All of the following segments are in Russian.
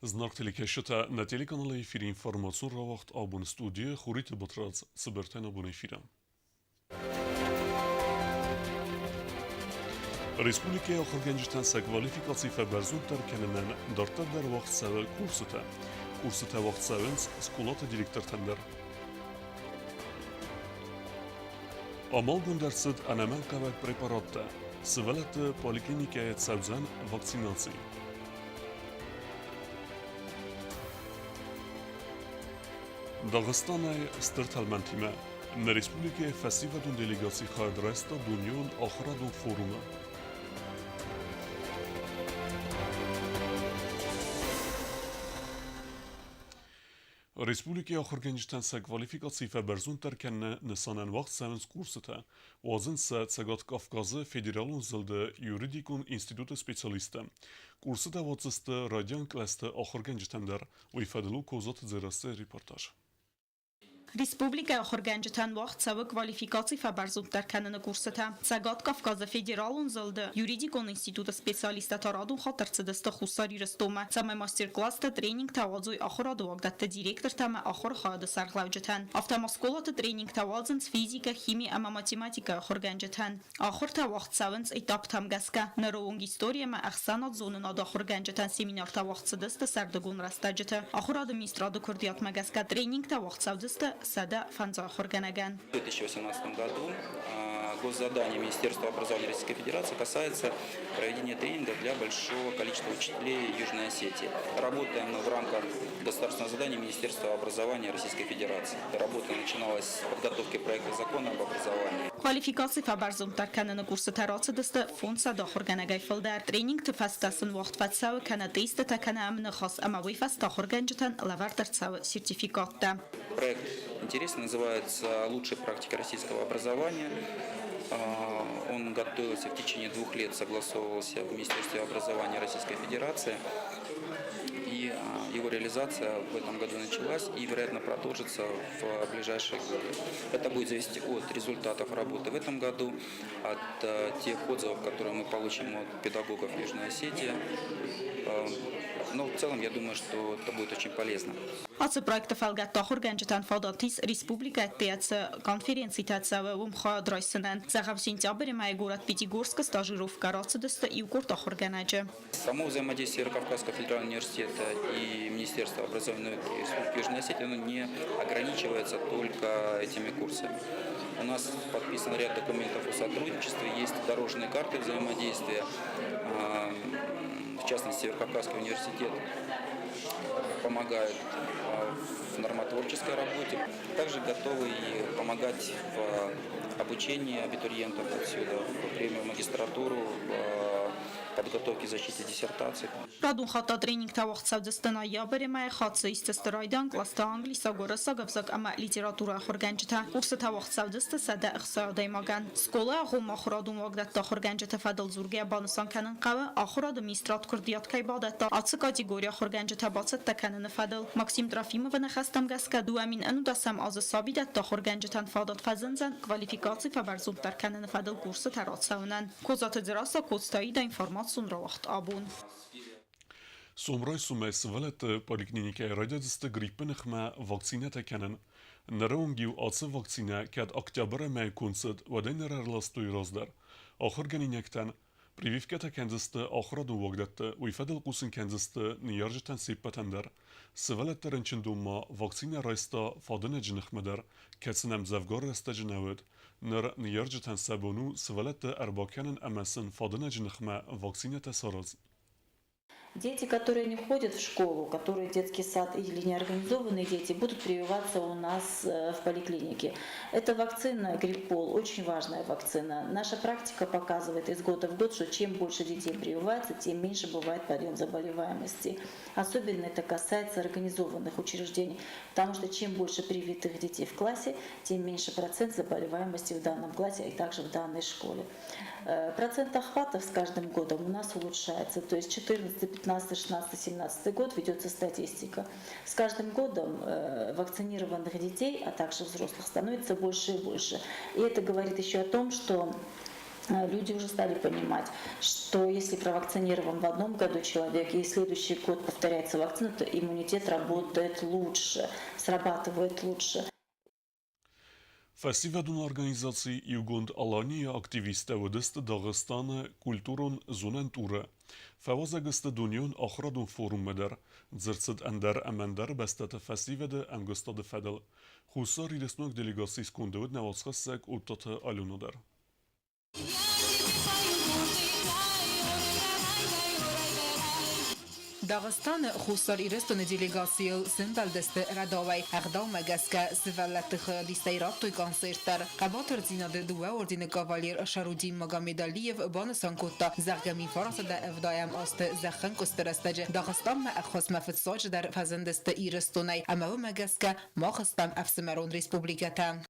Znaktelikeshete na telekanale für die Information rawacht abon studie khurite botrats saberten abon efira. Respublika oxirganjtan sa kvalifikatsiya fa barzuntar kananan dartar dar vaqt saval kursuta. Kursuta vaqt savins skolata direktor tandar. Amal gundarsid anaman qavak preparatta. Svalat poliklinikaya savzan vaksinasiya. Dağıstanay stırtalmantime, na Respublika Festivadun delegasi xadrasta dunyon axradun foruma. Respublika axırganjtan sa kvalifikatsiya fa barzuntar kanna nisanan vaqt savins kursata, wazin sa tsagat Kafkazı Federalun zilda Yuridikun Instituta Specialista. Kursata vazista radian klasta axırganjtandar, u ifadelu kozat zerasta reportaj. Республика Охорганджтан вақт савы квалификации фабарзуттар кананы курсата. Цагат Кавказа федералун зылды. Юридикон института специалиста тарадун хатарцыдысты хусари рыстома. Самай мастер-класста тренинг тавазуй ахораду вагдатты директор тама ахор хады сарглавджтан. Автомасколаты тренинг тавазынц физика, химия ама математика Охорганджтан. Ахор та вақт савынц этап тамгаска. Нароунг история ма ахсанат зонын ада Охорганджтан семинар та вақтсыдысты сардагун растаджты. Ахор администрады курдият магаска тренинг та вақт савдысты Сада Фанза Хорганаган. В 2018 году госзадание Министерства образования Российской Федерации касается проведения тренингов для большого количества учителей Южной Осетии. Работаем мы в рамках государственного задания Министерства образования Российской Федерации. Работа начиналась с подготовки проекта закона об образовании. Квалификации фабарзум таркананы курсы тарацыдысты фонд Сада Хорганагай фылдар. Тренинг тыфастасын вақт фатсавы канадейсты такана амны хас амавы фаста Хорганджтан лавартарцавы сертификатта. Проект интересный, называется «Лучшая практика российского образования». Он готовился в течение 2 лет, согласовывался в Министерстве образования Российской Федерации. И его реализация в этом году началась и, вероятно, продолжится в ближайшие годы. Это будет зависеть от результатов работы в этом году, от тех отзывов, которые мы получим от педагогов Южной Осетии. Но в целом я думаю, что это будет очень полезно. Ацы проекта фалгатта Хорганджтан фадатис республика театса конференции театса умха драйсенен. Захав сентябрь май город Пятигорска стажировка рацидыста и укорта Хорганаджа. Само взаимодействие Кавказского федерального университета и Министерства образования и науки Республики Южной Осетии не ограничивается только этими курсами. У нас подписан ряд документов о сотрудничестве, есть дорожные карты взаимодействия. В частности, Северокавказский университет помогает в нормотворческой работе. Также готовы и помогать в обучении абитуриентов отсюда, в премию в магистратуру, подготовки и защите диссертаций. Радун хата тренинг тавахт савдыста ноябрь май хатсы истестрайдан класста англиса гораса гавзак ама литература Хорганджта. Курсы тавахт савдыста сада ихсаядай маган. Скола ахум ахурадун вагдатта Хорганджта фадал зургия банусан канын қавы ахурад администрат курдият кайбадатта. Ацы категория Хорганджта бацатта канын фадал. Максим Трофимова нахастам гаска дуамин анудасам азы сабидатта Хорганджтан фадат фазынзан квалификации фабарзунтар канын фадал курсы таратсаунан. Козаты дираса костаида информация Sunrawacht abon. Somray sumes velet poliklinika radiyadista gripenixma vaksinata kanan. Naraungiu atsı vaksina kad oktyabra may kunsid vadenerar lastoy rozdar. Axır ganinektan прививката кандзисты ахраду вагдатты уйфадал кусын кандзисты нiyarjtan сиппатандар. Сывалаттарын чиндума вакцина райста фадына жинихмадар. Кацинам завгар раста жинавыд. Ныр niyarjtan сабуну сывалатты арбаканын амасын фадына жинихма вакцината сараз. Дети, которые не ходят в школу, которые в детский сад или неорганизованные дети, будут прививаться у нас в поликлинике. Это вакцина гриппол, очень важная вакцина. Наша практика показывает из года в год, что чем больше детей прививается, тем меньше бывает подъем заболеваемости. Особенно это касается организованных учреждений, потому что чем больше привитых детей в классе, тем меньше процент заболеваемости в данном классе и также в данной школе. Процент охватов с каждым годом у нас улучшается, то есть 14, 15, 16, 17 год ведется статистика. С каждым годом вакцинированных детей, а также взрослых становится больше и больше. И это говорит еще о том, что люди уже стали понимать, что если провакцинирован в одном году человек, и следующий год повторяется вакцина, то иммунитет работает лучше, срабатывает лучше. Festivalun organizacji i ugund alanie aktiviste ودست داغستان كولتورون زونن توره. فوازگست دنیون آخرادون فوروم مدر. زرصد اندر امندر بستت فستیوال امگستاد فدل. خصوصی رسنوک دلیگاسیس کندود نواسخسک اوتات آلونو در. Дагыстан хусар ирестон делегациил символдесте радовай агдалмагаска сиваллатых дистайраттуй концерттар кабатыр зинады дуа ордены кавалер Шарудин Магомедалиев бонусан кутта заргами фарасада эвдаям асты захын кустырастажы Дагыстан ма ахос мафетсач дар фазендесте ирестонай амаумагаска махыстам Афсимарон республиката.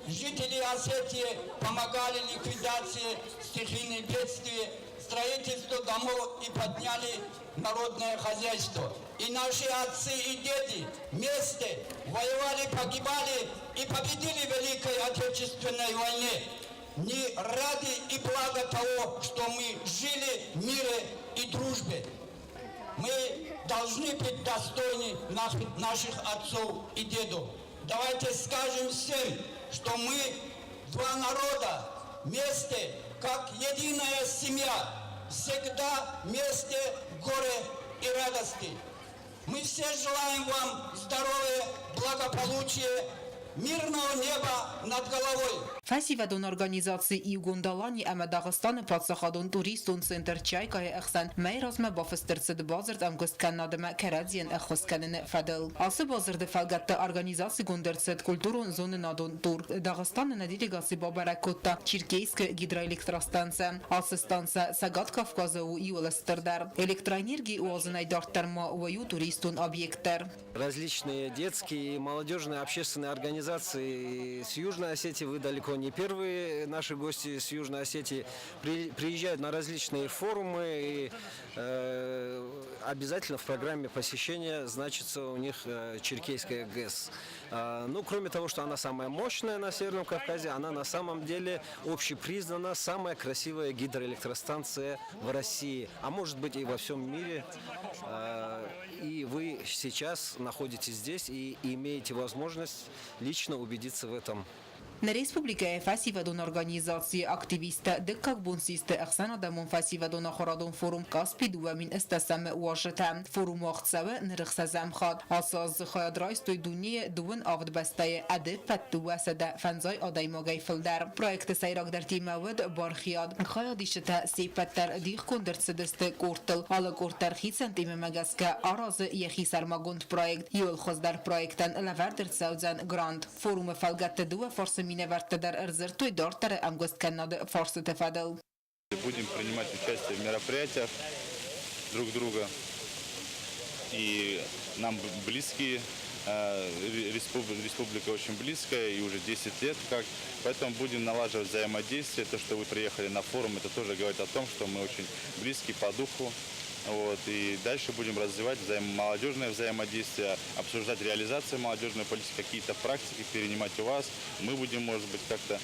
Жители Осетии помогали ликвидации стихийных бедствий, строительству домов и подняли народное хозяйство. И наши отцы и деды вместе воевали, погибали и победили в Великой Отечественной войне. Не ради и благо того, что мы жили в мире и дружбе. Мы должны быть достойны наших отцов и дедов. Давайте скажем всем, что мы два народа вместе, как единая семья, всегда вместе в горе и радости. Мы все желаем вам здоровья, благополучия, мирного неба над головой. Фестивалун организации и угундалани ама Дагыстаны патсахадун туристун центр чайкай ахсан мейразма бафыстырцыды базырд амгост канадыма карадзиен ахосканыны фадыл. Асы базырды фалгатты организации гундырцыд культурун зоны надун тур. Дагыстанына делегации бабаракутта Чиркейская гидроэлектростанция. Асы станция Сагат Кавказа у Иоластырдар. Электроэнергии уазынай дарттарма уаю туристун объекттар. Различные детские и молодежные общественные организации с Южной Осетии, вы далеко не первые наши гости с Южной Осетии, приезжают на различные форумы и обязательно в программе посещения значится у них Черкейская ГЭС. Ну, кроме того, что она самая мощная на Северном Кавказе, она на самом деле общепризнана самая красивая гидроэлектростанция в России, а может быть и во всем мире. И вы сейчас находитесь здесь и имеете возможность лично убедиться в этом. На республике фестивалун организации активиста дыккак бунсисты ахсана дамун фестивалун ахарадун форум каспи дуамин истасам уажета. Форум ахцавы нырыхсазам хад. Асаз хаядрайстой дуния дуын авд бастае ады паттуасада фанзай адаймагай филдар. Проекты сайрак дар тимавыд бархияд. Хаядишета сейпаттар дих кондырцыдысты кортыл. Алы кортар хитсан тимемагаска аразы яхи сармагунд проект. Юл хоздар проектан лавардыр цаудзан грант. Форумы фалгатты дуа форсы миневартадар эрзертой дортары амгост канады форсы тефадал. Будем принимать участие в мероприятиях друг друга. И нам близкие, республика очень близкая, и уже 10 лет как. Поэтому будем налаживать взаимодействие. То, что вы приехали на форум, это тоже говорит о том, что мы очень близки по духу. Вот, и дальше будем развивать молодежное взаимодействие, обсуждать реализацию молодежной политики, какие-то практики перенимать у вас. Мы будем, может быть, как-то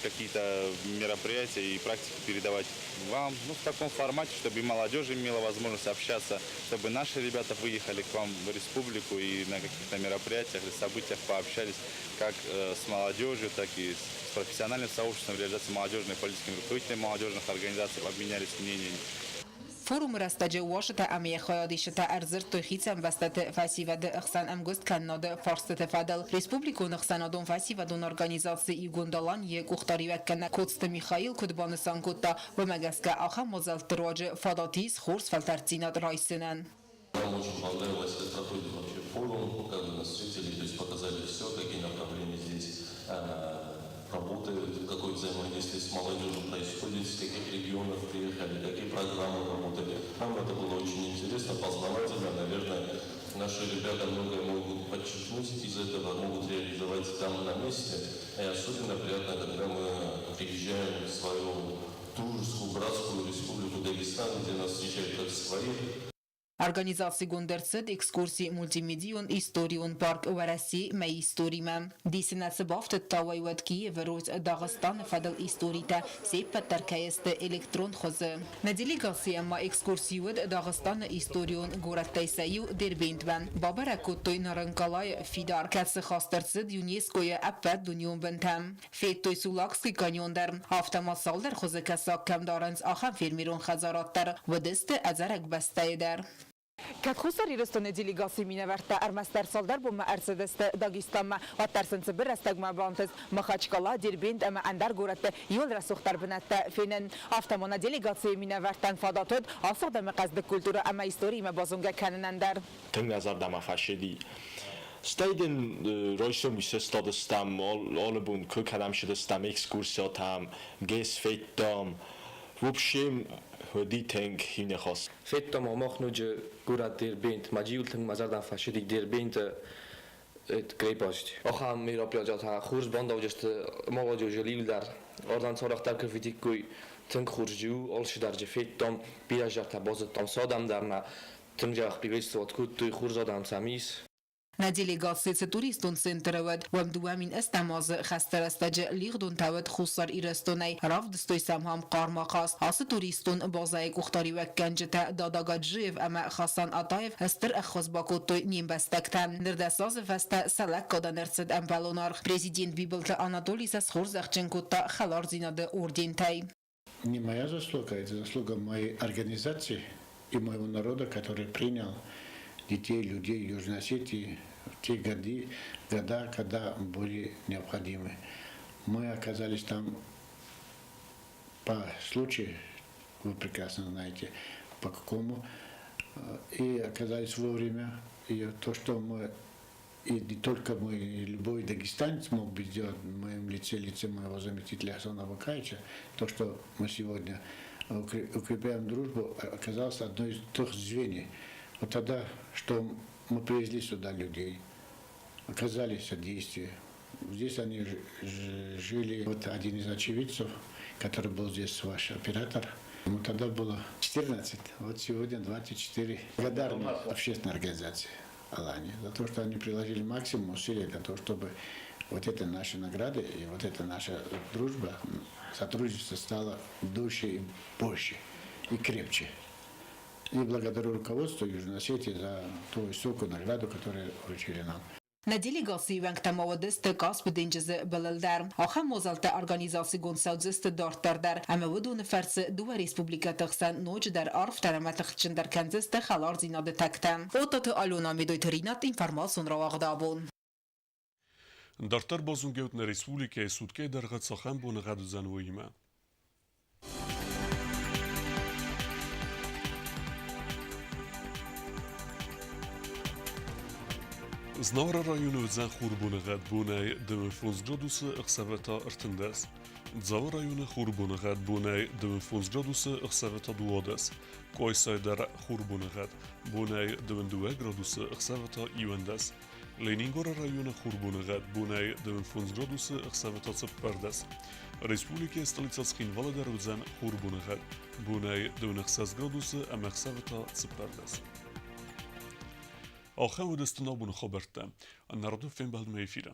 какие-то мероприятия и практики передавать вам, ну, в таком формате, чтобы и молодежь имела возможность общаться, чтобы наши ребята выехали к вам в республику и на каких-то мероприятиях или событиях пообщались как с молодежью, так и с профессиональным сообществом реализации молодежной политики, руководителями молодежных организаций, обменялись мнениями. فورم رستاجه واشتا امی خیادیشتا ارزر توخیتم وستت فسیود اخسان امگوست کناده فارس تفادل ریسپوبلیکون اخسانادون فسیودون ارگانیزاسی ایگوندالان یک اختاری وکنه کدست میخائیل کدبانستان کدتا و مگسکه آخه مزلت راجه فاداتیز خورس فلترتینات رایسنن. Нам очень понравилось, как проходит вообще форум, как нас встретили, то есть показали все, какие направления здесь работают, какое взаимодействие с молодежью происходит, с каких регионов приехали, какие программы работали. Нам это было очень интересно, познавательно, наверное, наши ребята многое могут подчеркнуть из этого, могут реализовать там на месте. И особенно приятно, когда мы приезжаем в свою дружескую, братскую республику Дагестан, где нас встречают как своих. Организации гундерцет экскурсии мультимедион историон парк вараси мей историма. Дисинасы бафтет тавайват Киев роз Дагестан фадал историта сеппа таркаесте электрон хозы. На делегации ма экскурсиуд Дагестан историон город Тайсаю дербентван. Бабара Коттой Наранкалай Фидар катсы хастерцет ЮНЕСКОя аппет дуньон бентам. Феттой Сулакский каньондар. Автомасалдар хозы касак камдаранс ахам фермирон хазараттар. Вадесте азарак бастайдар. Катхусари ростone делегации минаверта армастер солдар бу Мерседес Дагестан ва тарсынцы бир астагма бантыз Махачкала Дербент ама андар городта yol расухтар бинатта фенен автомона делегации минавертан фадатод асыгда мaqazdı культура ама история базунга канандар Teng nazardama fashedi Stayden roysum istadıstam olubun kökadam şidistam ekskursiyatam ges fettam В общем, ходи тенг хине хос. Феттам амахнуж гурат Дербент, мажилтан мазардан фашидик Дербент крепость. Ахам миропляжата хурс бандавжаст молодежь ливдар. Ордан сорахтар кефитикуй тенг хуржу олшидарже феттам биражата базаттам садамдарна тенgjах приветствовать куттуй хурзадам самис. На делегации туристун центровед вамдуамин эстамаз хастерастаджи лигдун тавед хусар ирестонай равдстой самхам кармакас асы туристун базайк ухтари веккенжета дадагаджиев ама Хасан Атаев эстер ахозбакоттой нимбастактан нирдасаз фаста салак каданерцед ампалонарх президент Бибелта Анатолий Сасхорзахченкота халарзинады ордентай. Не моя заслуга, это заслуга моей организации и моего народа, который принял детей, людей Южной Осетии в те года, когда были необходимы. Мы оказались там по случаю, вы прекрасно знаете, по какому, и оказались вовремя. И то, что мы, и не только мы, и любой дагестанец мог бы сделать в моем лице моего заместителя Хасана Бакаевича, то, что мы сегодня укрепляем дружбу, оказалось одной из трех звеньев. Вот тогда, что мы привезли сюда людей, оказали содействие. Здесь они жили. Вот один из очевидцев, который был здесь ваш оператор, ему тогда было 14, вот сегодня 24. Благодарны общественной организации Алани за то, что они приложили максимум усилий для того, чтобы вот это наши награды и вот эта наша дружба, сотрудничество стало дольше и больше и крепче. И благодарю руководству Южной Осетии за ту высокую награду, которую вручили нам. На делегации венктамавадесте касп денджезе белелдар. Ахам мозалте организации гонсаудзесте дартардар. Ама выдуны ферсе дува республика тахсан ночь дар арф тараматахчен дар канзесте халар зинаде тактан. Отаты алуна медойт ринат информацион равагдабун. Дартар базунгеут на республика и сутке даргат сахам бу нагаду занвоима. Znara rajonu Xurbunagat bunay 9 gradusy iqsavata irtindas. Dzava rajonu Xurbunagat bunay 9 gradusy iqsavata duodas. Koysaydar Xurbunagat bunay 2 gradusy iqsavata iwandas. Leningora rajonu Xurbunagat bunay 9 gradusy iqsavata цыппарdas. Республика столица Схинваладар узан Xurbunagat bunay 9 gradusy iqsavata цыппарdas. آخر ودستنا بون خبرته. النهارده فين بعد ما يفيده.